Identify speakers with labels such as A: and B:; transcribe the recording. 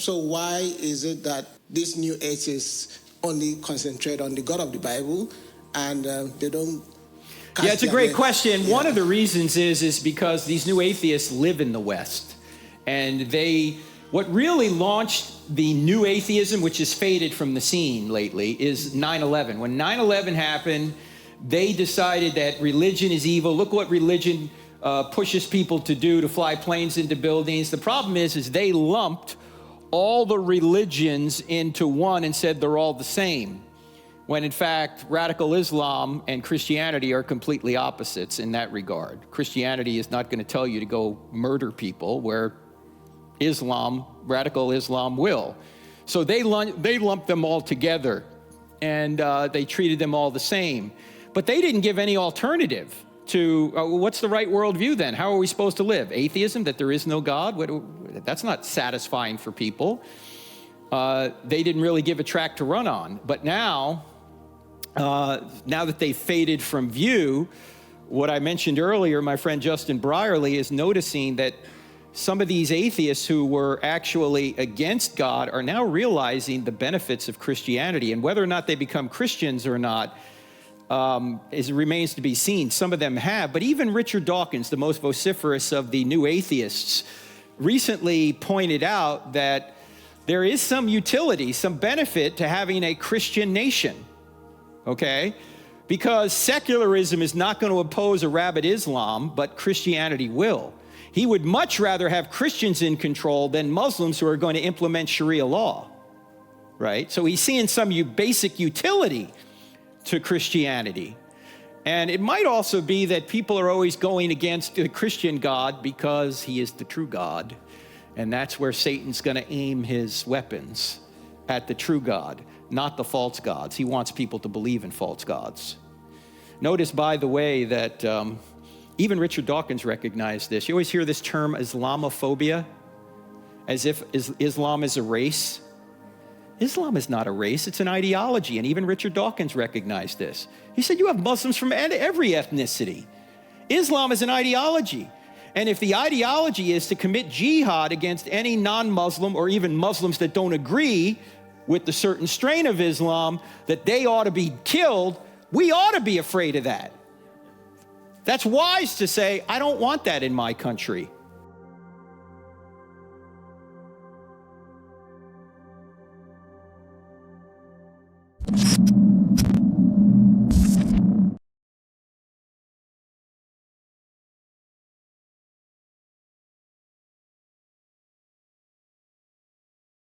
A: So why is it that these new atheists only concentrate on the God of the Bible and they don't...
B: Yeah, it's a great question. Yeah. One of the reasons is because these new atheists live in the West. And what really launched the new atheism, which has faded from the scene lately, is 9/11. When 9/11 happened, they decided that religion is evil. Look what religion pushes people to do, to fly planes into buildings. The problem is they lumped all the religions into one and said they're all the same, when in fact radical Islam and Christianity are completely opposites in that regard. Christianity is not going to tell you to go murder people, where radical Islam will. So they lumped them all together, and they treated them all the same. But they didn't give any alternative to what's the right worldview then? How are we supposed to live? Atheism, that there is no God? That's not satisfying for people. They didn't really give a track to run on. But now that they've faded from view, what I mentioned earlier, my friend Justin Brierley is noticing that some of these atheists who were actually against God are now realizing the benefits of Christianity. And whether or not they become Christians or not remains to be seen. Some of them have. But even Richard Dawkins, the most vociferous of the new atheists, recently pointed out that there is some utility, some benefit to having a Christian nation. Okay? Because secularism is not going to oppose a rabid Islam, but Christianity will. He would much rather have Christians in control than Muslims who are going to implement Sharia law, right? So he's seeing some basic utility to Christianity. And it might also be that people are always going against the Christian God because he is the true God. And that's where Satan's going to aim his weapons, at the true God, not the false gods. He wants people to believe in false gods. Notice, by the way, that even Richard Dawkins recognized this. You always hear this term Islamophobia, as if Islam is a race. Islam is not a race, it's an ideology, and even Richard Dawkins recognized this. He said, you have Muslims from every ethnicity. Islam is an ideology. And if the ideology is to commit jihad against any non-Muslim or even Muslims that don't agree with the certain strain of Islam, that they ought to be killed, we ought to be afraid of that. That's wise to say, I don't want that in my country.